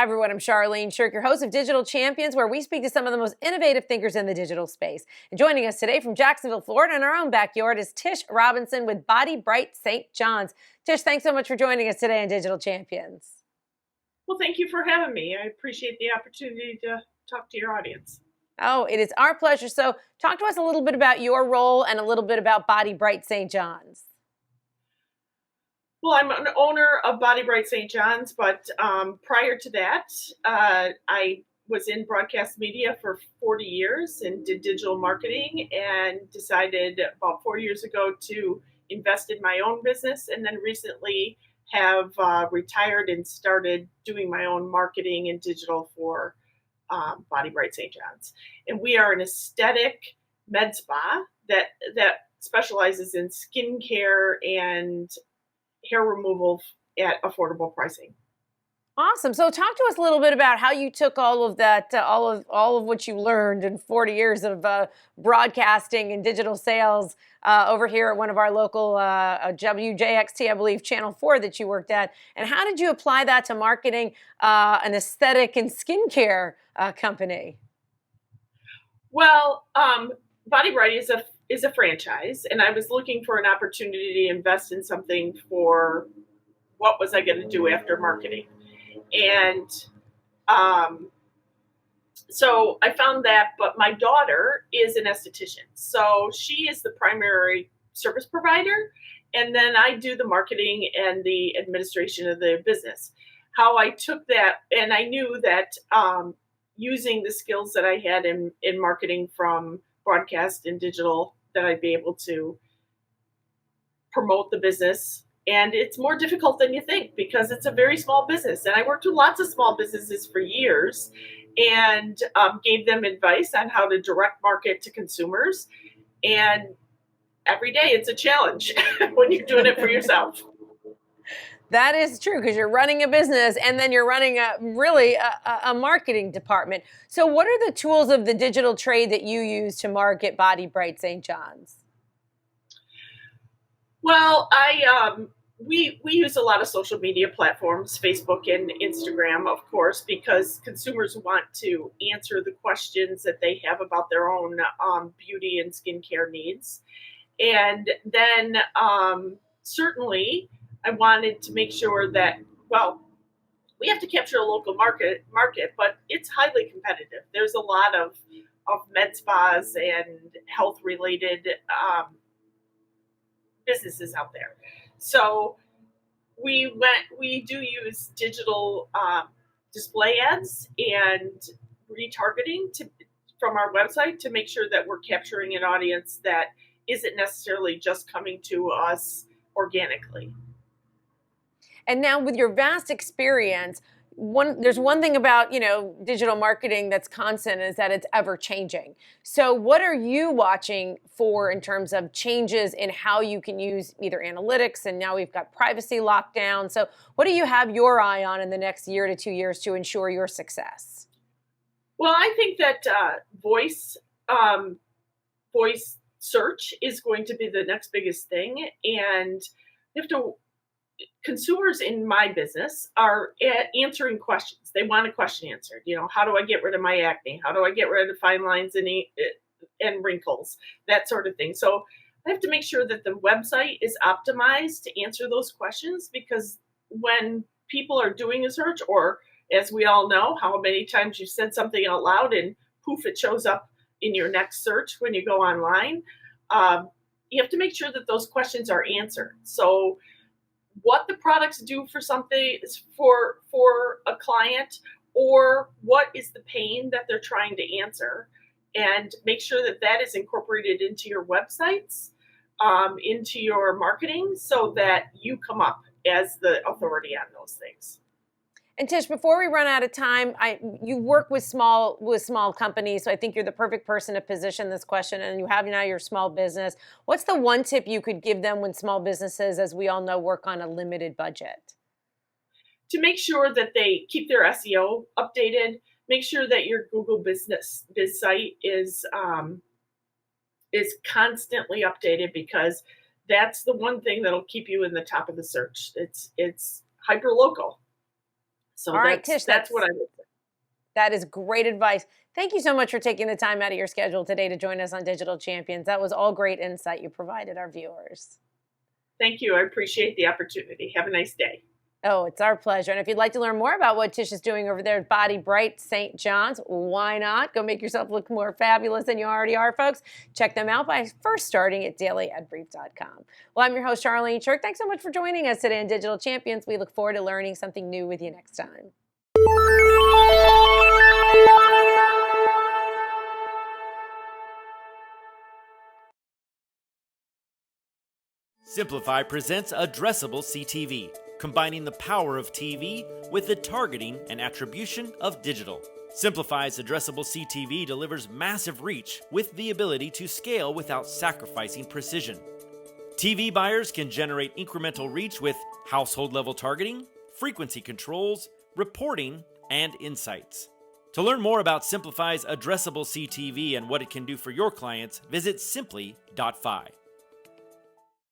Hi, everyone. I'm Charlene Shirk, your host of Digital Champions, where we speak to some of the most innovative thinkers in the digital space. And joining us today from Jacksonville, Florida, in our own backyard is Tish Robinson with BodyBrite St. John's. Tish, thanks so much for joining us today on Digital Champions. Well, thank you for having me. I appreciate the opportunity to talk to your audience. Oh, it is our pleasure. So talk to us a little bit about your role and a little bit about BodyBrite St. John's. Well, I'm an owner of BodyBrite St. John's, but prior to that, I was in broadcast media for 40 years and did digital marketing, and decided about 4 years ago to invest in my own business, and then recently have retired and started doing my own marketing and digital for BodyBrite St. John's. And we are an aesthetic med spa that specializes in skincare and hair removal at affordable pricing. Awesome. So talk to us a little bit about how you took all of that, all of what you learned in 40 years of broadcasting and digital sales over here at one of our local WJXT, I believe, Channel 4 that you worked at. And how did you apply that to marketing an aesthetic and skincare company? Well, BodyBrite is a franchise, and I was looking for an opportunity to invest in something for what was I going to do after marketing. And so I found that, but my daughter is an esthetician. So she is the primary service provider. And then I do the marketing and the administration of the business. How I took that, and I knew that using the skills that I had in marketing from broadcast and digital, that I'd be able to promote the business. And it's more difficult than you think because it's a very small business. And I worked with lots of small businesses for years and gave them advice on how to direct market to consumers. And every day it's a challenge when you're doing it for yourself. That is true, because you're running a business and then you're running a marketing department. So what are the tools of the digital trade that you use to market BodyBrite St. John's? Well, we use a lot of social media platforms, Facebook and Instagram, of course, because consumers want to answer the questions that they have about their own beauty and skincare needs. And then certainly I wanted to make sure that, well, we have to capture a local market, but it's highly competitive. There's a lot of med spas and health related businesses out there. So we do use digital display ads and retargeting from our website to make sure that we're capturing an audience that isn't necessarily just coming to us organically. And now with your vast experience, there's one thing about, digital marketing that's constant is that it's ever changing. So what are you watching for in terms of changes in how you can use either analytics, and now we've got privacy lockdown. So what do you have your eye on in the next year to 2 years to ensure your success? Well, I think that voice search is going to be the next biggest thing. And you have to consumers in my business are answering questions. They want a question answered. How do I get rid of my acne? How do I get rid of fine lines and wrinkles? That sort of thing. So I have to make sure that the website is optimized to answer those questions, because when people are doing a search, or as we all know, how many times you said something out loud and poof, it shows up in your next search when you go online. You have to make sure that those questions are answered. So what the products do for something for a client, or what is the pain that they're trying to answer, and make sure that that is incorporated into your websites, into your marketing, so that you come up as the authority on those things. And Tish, before we run out of time, you work with small companies, so I think you're the perfect person to position this question. And you have now your small business. What's the one tip you could give them when small businesses, as we all know, work on a limited budget? To make sure that they keep their SEO updated, make sure that your Google biz site is constantly updated, because that's the one thing that'll keep you in the top of the search. It's hyper local. So All right, Tish, that's what I would say. that is great advice. Thank you so much for taking the time out of your schedule today to join us on Digital Champions. That was all great insight you provided our viewers. Thank you. I appreciate the opportunity. Have a nice day. Oh, it's our pleasure. And if you'd like to learn more about what Tish is doing over there at BodyBrite St. John's, why not? Go make yourself look more fabulous than you already are, folks. Check them out by first starting at dailyadbrief.com. Well, I'm your host, Charlene Chirk. Thanks so much for joining us today on Digital Champions. We look forward to learning something new with you next time. Simplify presents Addressable CTV, combining the power of TV with the targeting and attribution of digital. Simplify's Addressable CTV delivers massive reach with the ability to scale without sacrificing precision. TV buyers can generate incremental reach with household-level targeting, frequency controls, reporting, and insights. To learn more about Simplify's Addressable CTV and what it can do for your clients, visit simply.fi.